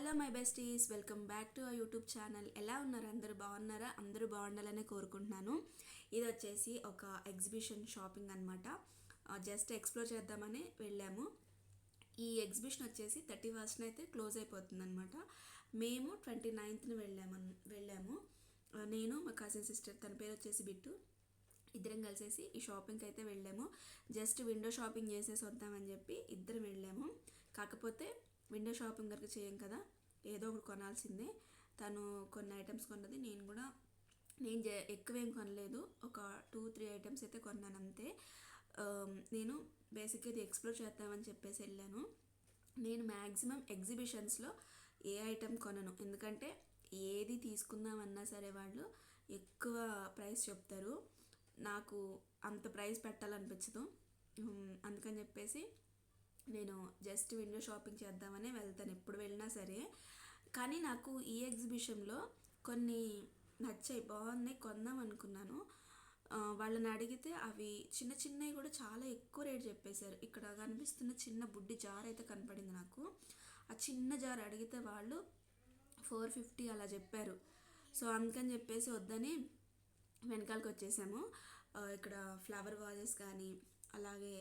Hello my besties, welcome back to our YouTube channel. ఎలా ఉన్నారు? అందరూ బాగున్నారా? అందరూ బాగుండాలని కోరుకుంటున్నాను. ఇది వచ్చేసి ఒక ఎగ్జిబిషన్ షాపింగ్ అనమాట. జస్ట్ ఎక్స్ప్లోర్ చేద్దామని వెళ్ళాము. ఈ ఎగ్జిబిషన్ వచ్చేసి 31st అయితే క్లోజ్ అయిపోతుంది అనమాట. మేము 29th వెళ్ళాము. నేను మా కజిన్ సిస్టర్, తన పేరు వచ్చేసి బిట్టు, ఇద్దరం కలిసేసి ఈ షాపింగ్కి అయితే వెళ్ళాము. జస్ట్ విండో షాపింగ్ చేసేసి వద్దామని చెప్పి ఇద్దరం వెళ్ళాము. కాకపోతే విండో షాపింగ్ వరకు చేయం కదా, ఏదో ఒకటి కొనాల్సిందే. తను కొన్ని ఐటమ్స్ కొన్నది, నేను కూడా ఎక్కువేం కొనలేదు, ఒక 2-3 ఐటమ్స్ అయితే కొన్నాను అంతే. నేను బేసిక్గా ఇది ఎక్స్ప్లోర్ చేద్దామని చెప్పేసి వెళ్ళాను. నేను మ్యాక్సిమం ఎగ్జిబిషన్స్లో ఏ ఐటమ్ కొనను, ఎందుకంటే ఏది తీసుకుందామన్నా సరే వాళ్ళు ఎక్కువ ప్రైస్ చెప్తారు. నాకు అంత ప్రైస్ పెట్టాలనిపించదు. అందుకని చెప్పేసి నేను జస్ట్ విండో షాపింగ్ చేద్దామని వెళ్తాను ఎప్పుడు వెళ్ళినా సరే. కానీ నాకు ఈ ఎగ్జిబిషన్లో కొన్ని నచ్చాయి, బాగున్నాయి, కొందాం అనుకున్నాను. వాళ్ళని అడిగితే అవి చిన్న చిన్నవి కూడా చాలా ఎక్కువ రేట్ చెప్పేశారు. ఇక్కడ కనిపిస్తున్న చిన్న బుడ్డి జార్ అయితే కనపడింది నాకు. ఆ చిన్న జార్ అడిగితే వాళ్ళు 450 అలా చెప్పారు. సో అందుకని చెప్పేసి వద్దని వెనకాలకి వచ్చేసాము. ఇక్కడ ఫ్లవర్ వాజెస్ కానీ, అలాగే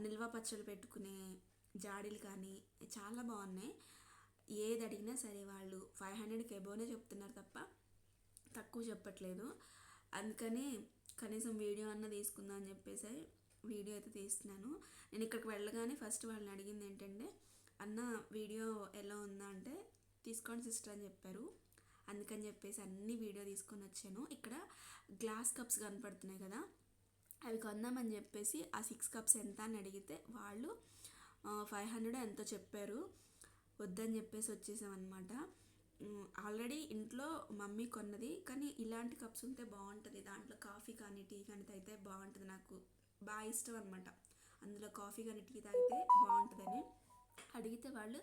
నిల్వ పచ్చళ్ళు పెట్టుకునే జాడీలు కానీ చాలా బాగున్నాయి. ఏది అడిగినా సరే వాళ్ళు 500కి ఎబోనే చెప్తున్నారు తప్ప తక్కువ చెప్పట్లేదు. అందుకని కనీసం వీడియో అన్న తీసుకుందాం అని చెప్పేసి వీడియో అయితే తీస్తున్నాను. నేను ఇక్కడికి వెళ్ళగానే ఫస్ట్ వాళ్ళని అడిగింది ఏంటంటే, అన్న వీడియో ఎలా ఉందా అంటే, తీసుకోండి సిస్టర్ అని చెప్పారు. అందుకని చెప్పేసి అన్ని వీడియో తీసుకొని వచ్చాను. ఇక్కడ గ్లాస్ కప్స్ కనపడుతున్నాయి కదా, అవి కొందామని చెప్పేసి ఆ 6 కప్స్ ఎంత అని అడిగితే వాళ్ళు 500 ఎంతో చెప్పారు. వద్దని చెప్పేసి వచ్చేసామన్నమాట. ఆల్రెడీ ఇంట్లో మమ్మీ కొన్నది, కానీ ఇలాంటి కప్స్ ఉంటే బాగుంటుంది, దాంట్లో కాఫీ కానీ టీ కానీ తాగితే బాగుంటుంది, నాకు బాగా ఇష్టం అనమాట. అందులో కాఫీ కానీ టీ తాగితే బాగుంటుందని అడిగితే వాళ్ళు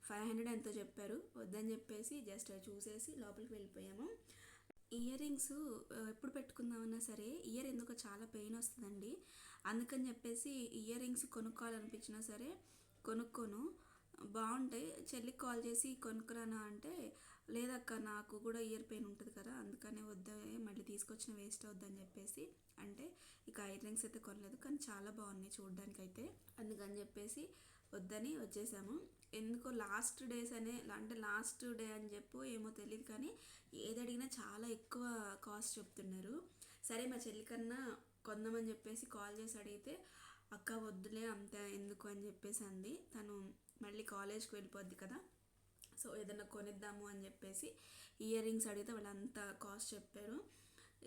500 ఎంతో చెప్పారు. వద్దని చెప్పేసి జస్ట్ చూసేసి లోపలికి వెళ్ళిపోయాము. ఇయర్ రింగ్స్ ఎప్పుడు పెట్టుకుందామన్నా సరే ఇయర్ ఎందుకో చాలా పెయిన్ వస్తుందండి. అందుకని చెప్పేసి ఇయర్ రింగ్స్ కొనుక్కోవాలనిపించినా సరే కొనుక్కోను. బాగుంటాయి. చెల్లికి కాల్ చేసి కొనుక్కురానా అంటే, లేదక్క నాకు కూడా ఇయర్ పెయిన్ ఉంటుంది కదా, అందుకనే వద్దా, మళ్ళీ తీసుకొచ్చిన వేస్ట్ అవుద్దని చెప్పేసి అంటే ఇక ఇయర్ రింగ్స్ అయితే కొనలేదు. కానీ చాలా బాగున్నాయి చూడడానికి అయితే. అందుకని చెప్పేసి వద్దని వచ్చేసాము. ఎందుకో లాస్ట్ డేస్ అంటే లాస్ట్ డే అని చెప్పు ఏమో తెలియదు, కానీ ఏది అడిగినా చాలా ఎక్కువ కాస్ట్ చెప్తున్నారు. సరే మా చెల్లికన్నా కొందామని చెప్పేసి కాల్ చేసి అడిగితే, అక్క వద్దులే అంత ఎందుకు అని చెప్పేసి అంది. తను మళ్ళీ కాలేజ్కి వెళ్ళిపోద్ది కదా, సో ఏదైనా కొనిద్దాము అని చెప్పేసి ఇయర్ రింగ్స్ అడిగితే వాళ్ళు అంత కాస్ట్ చెప్పారు.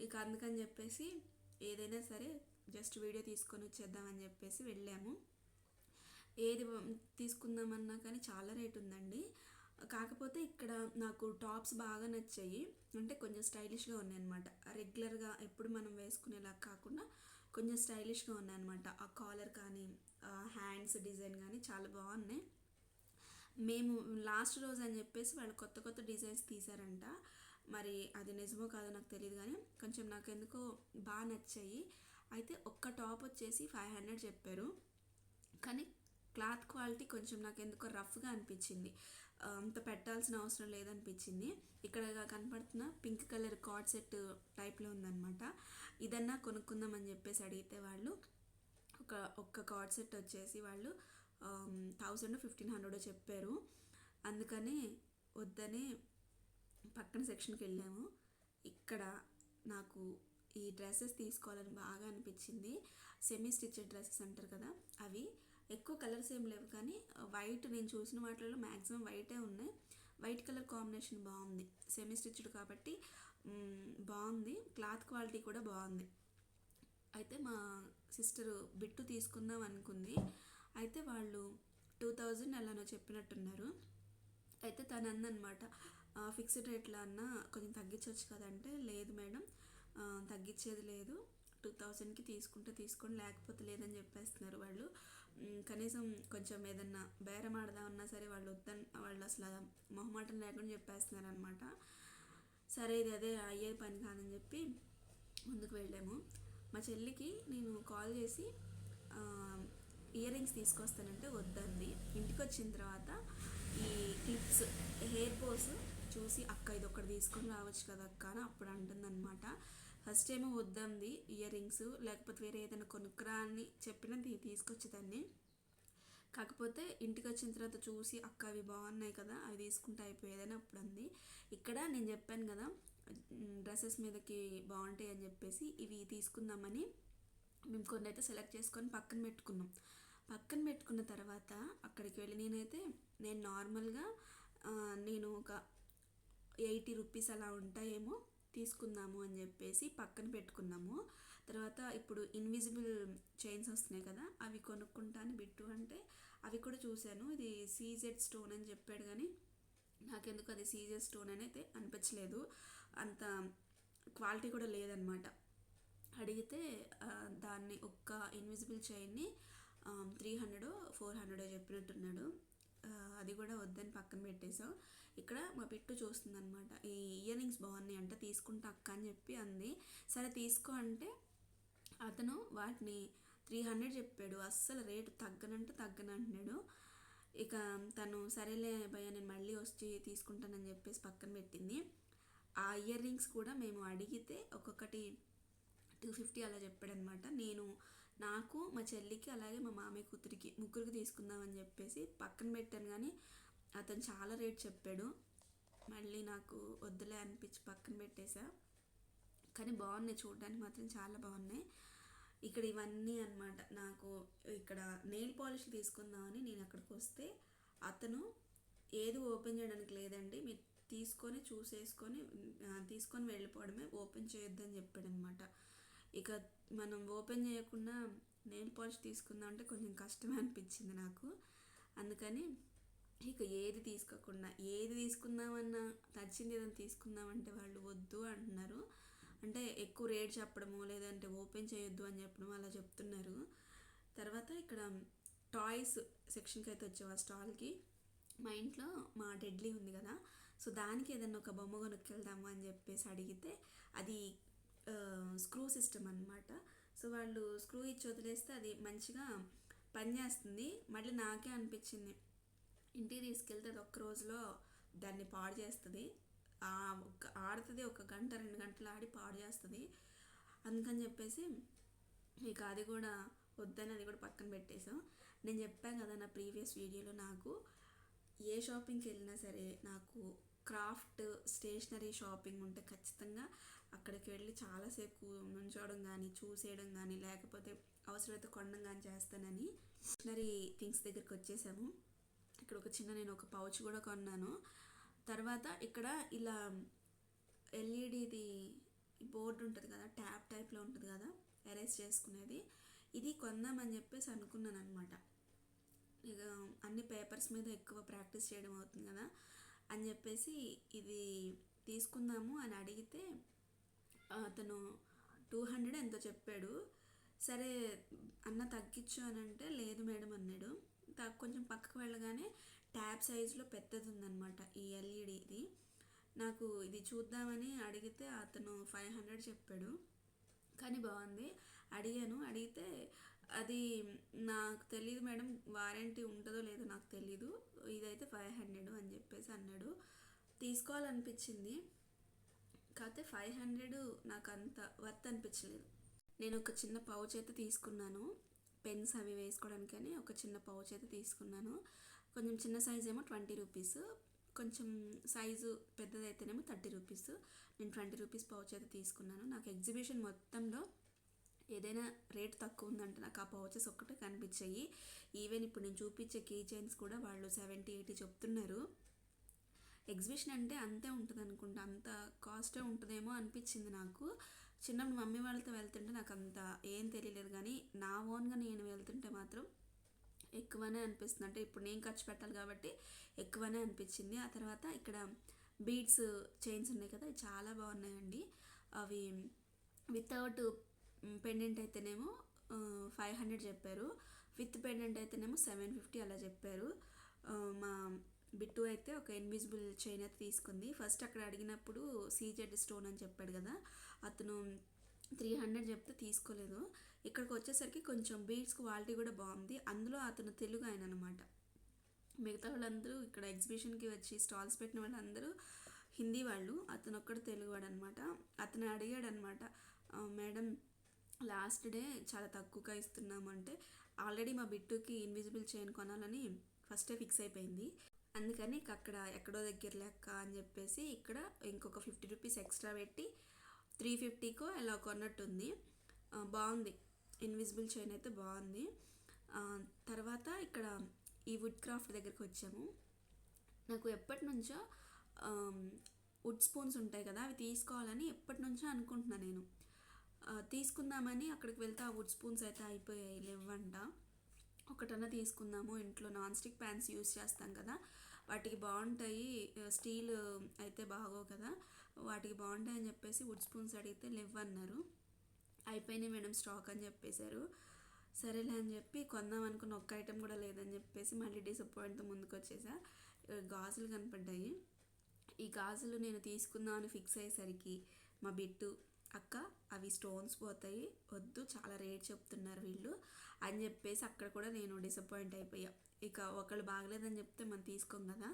ఇక అందుకని చెప్పేసి ఏదైనా సరే జస్ట్ వీడియో తీసుకొని వచ్చేద్దామని చెప్పేసి వెళ్ళాము. ఏది తీసుకుందామన్నా కానీ చాలా రేట్ ఉందండి. కాకపోతే ఇక్కడ నాకు టాప్స్ బాగా నచ్చాయి, అంటే కొంచెం స్టైలిష్గా ఉన్నాయి అనమాట. రెగ్యులర్గా ఎప్పుడు మనం వేసుకునేలా కాకుండా కొంచెం స్టైలిష్గా ఉన్నాయి అనమాట. ఆ కాలర్ కానీ హ్యాండ్స్ డిజైన్ కానీ చాలా బాగున్నాయి. మేము లాస్ట్ రోజు అని చెప్పేసి వాళ్ళు కొత్త కొత్త డిజైన్స్ తీసారంట. మరి అది నిజమో కాదో నాకు తెలియదు, కానీ కొంచెం నాకు ఎందుకో బాగా నచ్చాయి. అయితే ఒక్క టాప్ వచ్చేసి 500 చెప్పారు, కానీ క్లాత్ క్వాలిటీ కొంచెం నాకు ఎందుకో రఫ్గా అనిపించింది. అంత పెట్టాల్సిన అవసరం లేదనిపించింది. ఇక్కడ కనపడుతున్న పింక్ కలర్ కార్డ్ సెట్ టైప్లో ఉందన్నమాట. ఇదన్నా కొనుక్కుందామని చెప్పేసి అడిగితే వాళ్ళు ఒక్క కార్డ్ సెట్ వచ్చేసి వాళ్ళు 1000-1500 చెప్పారు. అందుకని వద్దని పక్కన సెక్షన్కి వెళ్ళాము. ఇక్కడ నాకు ఈ డ్రెస్సెస్ తీసుకోవాలని బాగా అనిపించింది. సెమీ స్టిచ్డ్ డ్రెస్సెస్ అంటారు కదా, అవి ఎక్కువ కలర్స్ ఏం లేవు, కానీ వైట్, నేను చూసిన వాటిలో మ్యాక్సిమం వైటే ఉన్నాయి. వైట్ కలర్ కాంబినేషన్ బాగుంది, సెమీ స్టిచ్డ్ కాబట్టి బాగుంది. క్లాత్ క్వాలిటీ కూడా బాగుంది. అయితే మా సిస్టర్ బిట్టు తీసుకుందాం అనుకుంది. అయితే వాళ్ళు 2000 అలానో చెప్పినట్టున్నారు. అయితే తను అందనమాట, ఫిక్స్డ్ రేట్లో అన్న కొంచెం తగ్గించవచ్చు కదంటే, లేదు మేడం తగ్గించేది లేదు, 2000కి తీసుకుంటే తీసుకోండి, లేకపోతే లేదని చెప్పేస్తున్నారు వాళ్ళు. కనీసం కొంచెం ఏదన్నా బేరం ఆడదామన్నా సరే వాళ్ళు వాళ్ళు అసలు మొహమాటం లేకుండా చెప్పేస్తున్నారు అనమాట. సరే ఇది అదే అయ్యే పని కాదని చెప్పి ముందుకు వెళ్ళాము. మా చెల్లికి నేను కాల్ చేసి ఇయర్ రింగ్స్ తీసుకొస్తానంటే వద్దంది. ఇంటికి వచ్చిన తర్వాత ఈ క్లిప్స్ హెయిర్ బోస్ చూసి అక్క ఇది ఒకటి తీసుకొని రావచ్చు కదా అక్క అని అప్పుడు అంటుందన్నమాట. ఫస్ట్ ఏమో వద్దంది ఇయర్ రింగ్స్, లేకపోతే వేరే ఏదైనా కొనుక్కురా అని చెప్పినా తీసుకొచ్చేదాన్ని. కాకపోతే ఇంటికి వచ్చిన తర్వాత చూసి అక్క అవి బాగున్నాయి కదా అవి తీసుకుంటే అయిపోయేదని అప్పుడు అంది. ఇక్కడ నేను చెప్పాను కదా డ్రెస్సెస్ మీదకి బాగుంటాయి అని చెప్పేసి ఇవి తీసుకుందామని మేము కొన్ని అయితే సెలెక్ట్ చేసుకొని పక్కన పెట్టుకున్నాం. పక్కన పెట్టుకున్న తర్వాత అక్కడికి వెళ్ళి నేను నార్మల్గా నేను ఒక 80 రూపీస్ అలా ఉంటాయేమో తీసుకుందాము అని చెప్పేసి పక్కన పెట్టుకున్నాము. తర్వాత ఇప్పుడు ఇన్విజిబుల్ చైన్స్ వస్తున్నాయి కదా అవి కొనుక్కుంటాను బిట్టు అంటే అవి కూడా చూశాను. ఇది సీజెడ్ స్టోన్ అని చెప్పాడు కానీ నాకెందుకు అది సీజెడ్ స్టోన్ అని అయితే అనిపించలేదు, అంత క్వాలిటీ కూడా లేదనమాట. అడిగితే దాన్ని ఒక్క ఇన్విజిబుల్ చైన్ని 300 400 చెప్పినట్టున్నాడు. అది కూడా వద్దని పక్కన పెట్టేసాం. ఇక్కడ మా పిట్టు చూస్తుంది అనమాట, ఈ ఇయర్ రింగ్స్ బాగున్నాయి అంటే తీసుకుంటా అక్క అని చెప్పి అంది. సరే తీసుకో అంటే అతను వాటిని 300 చెప్పాడు, అస్సలు రేటు తగ్గనంటున్నాడు. ఇక తను సరేలే భయ్య నేను మళ్ళీ వచ్చి తీసుకుంటానని చెప్పేసి పక్కన పెట్టింది. ఆ ఇయర్ రింగ్స్ కూడా మేము అడిగితే ఒక్కొక్కటి 250 అలా చెప్పాడనమాట. నాకు మా చెల్లికి అలాగే మా మామయ్య కూతురికి ముగ్గురికి తీసుకుందామని చెప్పేసి పక్కన పెట్టాను కానీ అతను చాలా రేట్ చెప్పాడు. మళ్ళీ నాకు వద్దులే అనిపించి పక్కన పెట్టేశా. కానీ బాగున్నాయి, చూడడానికి మాత్రం చాలా బాగున్నాయి. ఇక్కడ ఇవన్నీ అనమాట. నాకు ఇక్కడ నెయిల్ పాలిష్ తీసుకుందామని నేను అక్కడికి వస్తే అతను ఏది ఓపెన్ చేయడానికి లేదండి, మీరు తీసుకొని వెళ్ళిపోవడమే, ఓపెన్ చేయొద్దని చెప్పాడనమాట. ఇక మనం ఓపెన్ చేయకుండా నెయిల్ పాలిష్ తీసుకుందాం అంటే కొంచెం కష్టమే అనిపించింది నాకు. అందుకని ఇక ఏది తీసుకోకుండా ఏది తీసుకుందామన్నా నచ్చింది ఏదైనా తీసుకుందామంటే వాళ్ళు వద్దు అంటున్నారు. అంటే ఎక్కువ రేట్ చెప్పడము లేదంటే ఓపెన్ చేయొద్దు అని చెప్పడం అలా చెప్తున్నారు. తర్వాత ఇక్కడ టాయ్స్ సెక్షన్కి అయితే వచ్చాము. ఆ స్టాల్కి మా ఇంట్లో మా డెడ్లీ ఉంది కదా, సో దానికి ఏదైనా ఒక బొమ్మ కొనుక్కెళ్దాము అని చెప్పేసి అడిగితే అది స్క్రూ సిస్టమ్ అనమాట. సో వాళ్ళు స్క్రూ ఇచ్చి వదిలేస్తే అది మంచిగా పనిచేస్తుంది. మళ్ళీ నాకే అనిపించింది ఇంటికి తీసుకెళ్తే అది ఒక్క రోజులో దాన్ని పాడు చేస్తుంది, ఆడుతుంది, 1 గంట 2 గంటలు ఆడి పాడు చేస్తుంది. అందుకని చెప్పేసి ఇక అది కూడా వద్దని అది కూడా పక్కన పెట్టేసాం. నేను చెప్పాను కదా నా ప్రీవియస్ వీడియోలో, నాకు ఏ షాపింగ్కి వెళ్ళినా సరే నాకు క్రాఫ్ట్ స్టేషనరీ షాపింగ్ ఉంటే ఖచ్చితంగా అక్కడికి వెళ్ళి చాలాసేపు నుంచోవడం కానీ చూసేయడం కానీ లేకపోతే అవసరమైతే కొనడం కానీ చేస్తానని స్టేషనరీ థింగ్స్ దగ్గరికి వచ్చేసాము. ఇక్కడ నేను ఒక పౌచ్ కూడా కొన్నాను. తర్వాత ఇక్కడ ఇలా ఎల్ఈడిది బోర్డు ఉంటుంది కదా, ట్యాబ్ టైప్లో ఉంటుంది కదా ఎరేజ్ చేసుకునేది, ఇది కొందామని చెప్పేసి అనుకున్నాను అనమాట. ఇక అన్ని పేపర్స్ మీద ఎక్కువ ప్రాక్టీస్ చేయడం అవుతుంది కదా అని చెప్పేసి ఇది తీసుకుందాము అని అడిగితే అతను 200 ఎంతో చెప్పాడు. సరే అన్న తగ్గించు అని అంటే లేదు మేడం అన్నాడు. కొంచెం పక్కకు వెళ్ళగానే ట్యాబ్ సైజులో పెద్దది ఉందన్నమాట ఈ ఎల్ఈడిది. నాకు ఇది చూద్దామని అడిగితే అతను 500 చెప్పాడు. కానీ బాగుంది. అడిగితే అది నాకు తెలియదు మేడం, వారంటీ ఉంటుందో లేదో నాకు తెలీదు, ఇదైతే 500 అని చెప్పేసి అన్నాడు. తీసుకోవాలనిపించింది, కాకపోతే 500 నాకు అంత వర్త్ అనిపించలేదు. నేను ఒక చిన్న పౌచ్ అయితే తీసుకున్నాను, పెన్స్ అవి వేసుకోవడానికని ఒక చిన్న పౌచ్ అయితే తీసుకున్నాను. కొంచెం చిన్న సైజు ఏమో 20 రూపీస్, కొంచెం సైజు పెద్దదైతేనేమో 30 రూపీస్. నేను 20 రూపీస్ పౌచ్ అయితే తీసుకున్నాను. నాకు ఎగ్జిబిషన్ మొత్తంలో ఏదైనా రేట్ తక్కువ ఉందంటే నాకు ఆ పౌచెస్ ఒక్కటే కనిపించాయి. ఈవెన్ ఇప్పుడు నేను చూపించే కీ చైన్స్ కూడా వాళ్ళు 70-80 చెప్తున్నారు. ఎగ్జిబిషన్ అంటే అంతే ఉంటుంది అనుకుంటా, అంత కాస్టే ఉంటుందేమో అనిపించింది నాకు. చిన్నప్పుడు మమ్మీ వాళ్ళతో వెళ్తుంటే నాకు అంత ఏం తెలియలేదు, కానీ నా ఓన్గా నేను వెళ్తుంటే మాత్రం ఎక్కువనే అనిపిస్తుంది. అంటే ఇప్పుడు నేను ఖర్చు పెట్టాలి కాబట్టి ఎక్కువనే అనిపించింది. ఆ తర్వాత ఇక్కడ బీడ్స్ చైన్స్ ఉన్నాయి కదా, అవి చాలా బాగున్నాయండి. అవి వితౌట్ పెండెంట్ అయితేనేమో 500 చెప్పారు, విత్ పెండెంట్ అయితేనేమో 750 అలా చెప్పారు. మా బిట్టు అయితే ఒక ఇన్విజిబుల్ చైన్ అయితే తీసుకుంది. ఫస్ట్ అక్కడ అడిగినప్పుడు సీజెడ్ స్టోన్ అని చెప్పాడు కదా, అతను 300 చెప్తే తీసుకోలేదు. ఇక్కడికి వచ్చేసరికి కొంచెం బీడ్స్ క్వాలిటీ కూడా బాగుంది. అందులో అతను తెలుగు ఆయన అనమాట. మిగతా వాళ్ళందరూ ఇక్కడ ఎగ్జిబిషన్కి వచ్చి స్టాల్స్ పెట్టిన వాళ్ళందరూ హిందీ వాళ్ళు, అతను ఒక్కడు తెలుగువాడు అనమాట. అతను అడిగాడు అనమాట, మేడం లాస్ట్ డే చాలా తక్కువగా ఇస్తున్నాము అంటే, ఆల్రెడీ మా బిట్టుకి ఇన్విజిబుల్ చైన్ కొనాలని ఫస్టే ఫిక్స్ అయిపోయింది. అందుకని అక్కడ ఎక్కడో దగ్గర లెక్క అని చెప్పేసి ఇక్కడ ఇంకొక 50 రూపీస్ ఎక్స్ట్రా పెట్టి 350కో ఎలా కొన్నట్టుంది. బాగుంది, ఇన్విజిబుల్ చైన్ అయితే బాగుంది. తర్వాత ఇక్కడ ఈ వుడ్ క్రాఫ్ట్ దగ్గరికి వచ్చాము. నాకు ఎప్పటి నుంచో వుడ్ స్పూన్స్ ఉంటాయి కదా, అవి తీసుకోవాలని ఎప్పటి నుంచో అనుకుంటున్నా నేను. తీసుకుందామని అక్కడికి వెళ్తే ఆ వుడ్ స్పూన్స్ అయితే అయిపోయాయి, లేవంట. ఒకటన్నా తీసుకుందాము, ఇంట్లో నాన్ స్టిక్ ప్యాన్స్ యూస్ చేస్తాం కదా, వాటికి బాగుంటాయి, స్టీల్ అయితే బాగోవు కదా, వాటికి బాగుంటాయి అని చెప్పేసి వుడ్ స్పూన్స్ అడిగితే లేవన్నారు. అయిపోయినాయి మేడం స్టాక్ అని చెప్పేశారు. సరేలే అని చెప్పి కొందాం అనుకున్న ఒక్క ఐటెం కూడా లేదని చెప్పేసి మళ్ళీ డిసప్పాయింట్తో ముందుకు వచ్చేసా. గాజులు కనపడ్డాయి. ఈ గాజులు నేను తీసుకుందామని ఫిక్స్ అయ్యేసరికి మా బిట్టు, అక్క అవి స్టోన్స్ పోతాయి, వద్దు చాలా రేట్ చెప్తున్నారు వీళ్ళు అని చెప్పేసి అక్కడ కూడా నేను డిసప్పాయింట్ అయిపోయా. ఇక ఒకళ్ళు బాగలేదని చెప్తే మనం తీసుకోం కదా,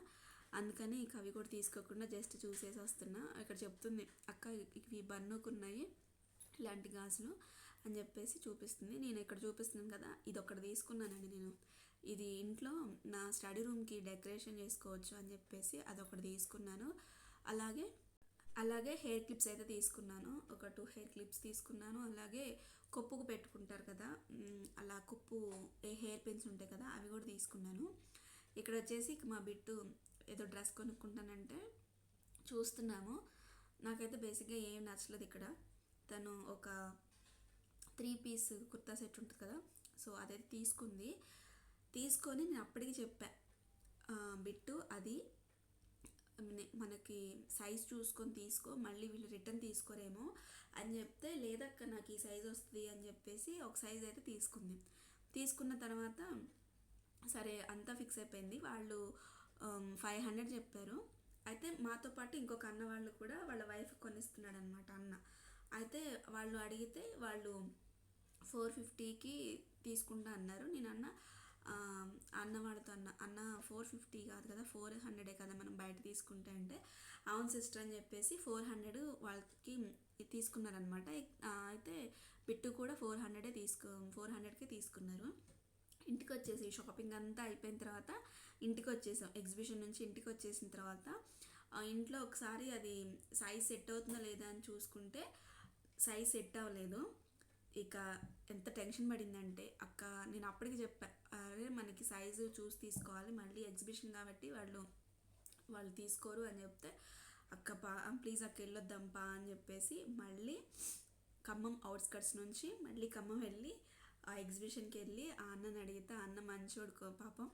అందుకని ఇక అవి కూడా తీసుకోకుండా జస్ట్ చూసేసి వస్తున్నా. ఇక్కడ చెప్తుంది, అక్క ఇవి బన్నుకున్నాయి ఇలాంటి గాజులు అని చెప్పేసి చూపిస్తుంది. నేను ఇక్కడ చూపిస్తున్నాను కదా, ఇది ఒకటి తీసుకున్నానండి నేను. ఇది ఇంట్లో నా స్టడీ రూమ్కి డెకరేషన్ చేసుకోవచ్చు అని చెప్పేసి అదొకటి తీసుకున్నాను. అలాగే హెయిర్ క్లిప్స్ అయితే తీసుకున్నాను, ఒక 2 హెయిర్ క్లిప్స్ తీసుకున్నాను. అలాగే కొప్పుకు పెట్టుకుంటారు కదా, అలా కొప్పు హెయిర్ పిన్స్ ఉంటాయి కదా, అవి కూడా తీసుకున్నాను. ఇక్కడ వచ్చేసి మా బిట్టు ఏదో డ్రెస్ కొనుక్కుంటానంటే చూస్తున్నాము. నాకైతే బేసిక్గా ఏం నచ్చలేదు ఇక్కడ. తను ఒక 3 పీస్ కుర్తా సెట్ ఉంటుంది కదా, సో అదైతే తీసుకొని నేను అప్పటికి చెప్పా, బిట్టు అది మనకి సైజ్ చూసుకొని తీసుకో, మళ్ళీ వీళ్ళు రిటర్న్ తీసుకోరేమో అని చెప్తే, లేదక్క నాకు ఈ సైజ్ వస్తుంది అని చెప్పేసి ఒక సైజ్ అయితే తీసుకున్న తర్వాత సరే అంతా ఫిక్స్ అయిపోయింది. వాళ్ళు 500 చెప్పారు. అయితే మాతో పాటు ఇంకొక అన్న వాళ్ళు కూడా వాళ్ళ వైఫ్ కొనిస్తున్నాడు అనమాట అన్న. అయితే వాళ్ళు అడిగితే వాళ్ళు 450కి తీసుకుంటా అన్నారు. నేను అన్నవాడితో అన్న 450 కాదు కదా, 400 కదా మనం బయట తీసుకుంటే అంటే, అవును సిస్టర్ అని చెప్పేసి 400 వాళ్ళకి తీసుకున్నారనమాట. అయితే బిట్టు కూడా 400కే తీసుకున్నారు. ఇంటికి వచ్చేసి షాపింగ్ అంతా అయిపోయిన తర్వాత ఇంటికి వచ్చేసాం. ఎగ్జిబిషన్ నుంచి ఇంటికి వచ్చేసిన తర్వాత ఇంట్లో ఒకసారి అది సైజ్ సెట్ అవుతుందా లేదా అని చూసుకుంటే సైజ్ సెట్ అవ్వలేదు. ఇక ఎంత టెన్షన్ పడిందంటే, అక్క నేను అప్పటికి చెప్పా, అరే మనకి సైజు చూసి తీసుకోవాలి, మళ్ళీ ఎగ్జిబిషన్ కాబట్టి వాళ్ళు తీసుకోరు అని చెప్తే, అక్క ప్లీజ్ అక్క వెళ్ళొద్దాంపా అని చెప్పేసి మళ్ళీ ఖమ్మం అవుట్స్కట్స్ నుంచి మళ్ళీ ఖమ్మం వెళ్ళి ఆ ఎగ్జిబిషన్కి వెళ్ళి ఆ అన్నని అడిగితే, అన్న మంచోడుకో పాపం,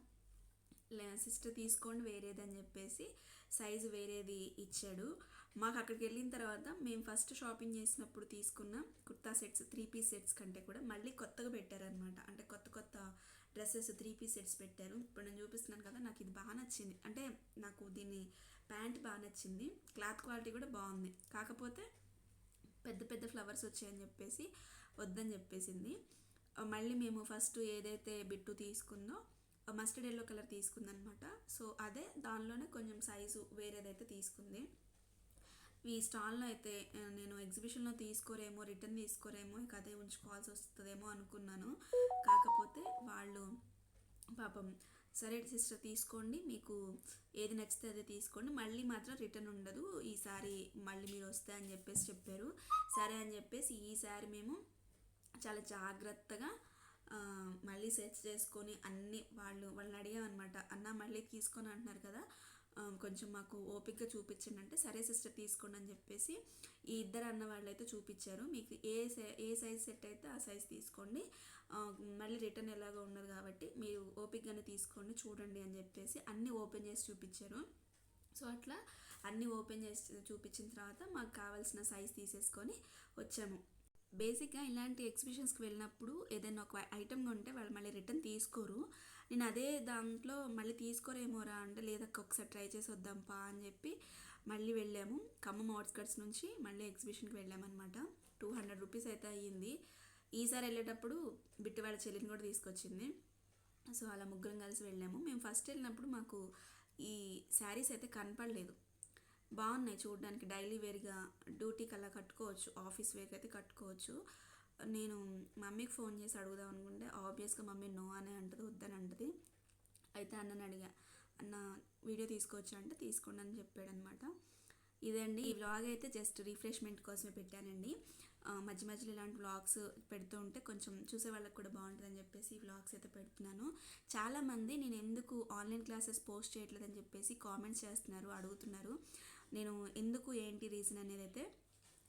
సిస్టర్ తీసుకోండి వేరేది అని చెప్పేసి సైజు వేరేది ఇచ్చాడు. మాకు అక్కడికి వెళ్ళిన తర్వాత మేము ఫస్ట్ షాపింగ్ చేసినప్పుడు తీసుకున్న కుర్తా సెట్స్ 3 పీస్ సెట్స్ కంటే కూడా మళ్ళీ కొత్తగా పెట్టారనమాట. అంటే కొత్త డ్రెస్సెస్ 3 పీస్ సెట్స్ పెట్టారు. ఇప్పుడు నేను చూపిస్తున్నాను కదా, నాకు ఇది బాగా నచ్చింది. అంటే నాకు దీని ప్యాంట్ బాగా నచ్చింది, క్లాత్ క్వాలిటీ కూడా బాగుంది. కాకపోతే పెద్ద ఫ్లవర్స్ వచ్చాయని చెప్పేసి వద్దని చెప్పేసింది. మళ్ళీ మేము ఫస్ట్ ఏదైతే బిట్టు తీసుకుందో మస్టర్డ్ ఎల్లో కలర్ తీసుకుందనమాట. సో అదే దానిలోనే కొంచెం సైజు వేరేదైతే తీసుకుంది. ఈ స్టాల్లో అయితే నేను ఎగ్జిబిషన్లో తీసుకోరేమో, రిటర్న్ తీసుకోరేమో, ఇక అదే ఉంచుకోవాల్సి వస్తుందేమో అనుకున్నాను. కాకపోతే వాళ్ళు పాపం సరే సిస్టర్ తీసుకోండి, మీకు ఏది నచ్చితే అదే తీసుకోండి, మళ్ళీ మాత్రం రిటర్న్ ఉండదు ఈసారి, మళ్ళీ మీరు వస్తే అని చెప్పేసి చెప్పారు. సరే అని చెప్పేసి ఈసారి మేము చాలా జాగ్రత్తగా మళ్ళీ సెర్చ్ చేసుకొని అన్నీ వాళ్ళని అడిగామన్నమాట. అన్న మళ్ళీ తీసుకొని అంటున్నారు కదా, కొంచెం మాకు ఓపికగా చూపించండి అంటే, సరే సిస్టర్ తీసుకోండి అని చెప్పేసి ఈ ఇద్దరు అన్న వాళ్ళు అయితే చూపించారు. మీకు ఏ సైజ్ సెట్ అయితే ఆ సైజ్ తీసుకోండి, మళ్ళీ రిటర్న్ ఎలాగో ఉండదు కాబట్టి మీరు ఓపికగానే తీసుకోండి చూడండి అని చెప్పేసి అన్నీ ఓపెన్ చేసి చూపించారు. సో అట్లా అన్నీ ఓపెన్ చేసి చూపించిన తర్వాత మాకు కావాల్సిన సైజ్ తీసేసుకొని వచ్చాము. బేసిక్గా ఇలాంటి ఎగ్జిబిషన్స్కి వెళ్ళినప్పుడు ఏదైనా ఒక ఐటమ్ కొంటే వాళ్ళు మళ్ళీ రిటర్న్ తీసుకోరు. నేను అదే దాంట్లో మళ్ళీ తీసుకోరేమోరా అంటే, లేదక్క ఒకసారి ట్రై చేసి వద్దాంపా అని చెప్పి మళ్ళీ వెళ్ళాము. ఖమ్మం అవుట్స్కట్స్ నుంచి మళ్ళీ ఎగ్జిబిషన్కి వెళ్ళామన్నమాట. 200 రూపీస్ అయితే అయ్యింది. ఈసారి వెళ్ళేటప్పుడు బిట్టు వాళ్ళ చెల్లిని కూడా తీసుకొచ్చింది. సో అలా ముగ్గురం కలిసి వెళ్ళాము. మేము ఫస్ట్ వెళ్ళినప్పుడు మాకు ఈ శారీస్ అయితే కనపడలేదు. బాగున్నాయి చూడడానికి, డైలీ వేర్గా డ్యూటీకి అలా కట్టుకోవచ్చు, ఆఫీస్ వేర్కి అయితే కట్టుకోవచ్చు. నేను మమ్మీకి ఫోన్ చేసి అడుగుదాం అనుకుంటే ఆబ్వియస్గా మమ్మీ నో అనే అంటది, వద్దని అంటది. అయితే అన్నని అడిగా, అన్న వీడియో తీసుకోవచ్చు అంటే తీసుకోండి అని చెప్పాడనమాట. ఇదండి ఈ వ్లాగ్ అయితే జస్ట్ రిఫ్రెష్మెంట్ కోసమే పెట్టానండి. మధ్య మధ్యలో ఇలాంటి వ్లాగ్స్ పెడుతూ ఉంటే కొంచెం చూసే వాళ్ళకి కూడా బాగుంటుందని చెప్పేసి ఈ వ్లాగ్స్ అయితే పెడుతున్నాను. చాలామంది నేను ఎందుకు ఆన్లైన్ క్లాసెస్ పోస్ట్ చేయట్లేదని చెప్పేసి కామెంట్స్ చేస్తున్నారు, అడుగుతున్నారు. నేను ఎందుకు ఏంటి రీజన్ అనేది అయితే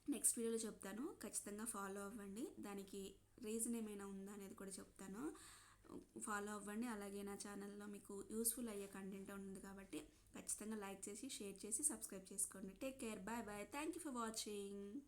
నెక్స్ట్ వీడియోలో చెప్తాను. ఖచ్చితంగా ఫాలో అవ్వండి, దానికి రీజన్ ఏమైనా ఉందా అనేది కూడా చెప్తాను. ఫాలో అవ్వండి. అలాగే నా ఛానల్లో మీకు యూస్ఫుల్ అయ్యే కంటెంట్ ఉంది కాబట్టి ఖచ్చితంగా లైక్ చేసి, షేర్ చేసి, సబ్స్క్రైబ్ చేసుకోండి. Take care, bye bye, thank you for watching.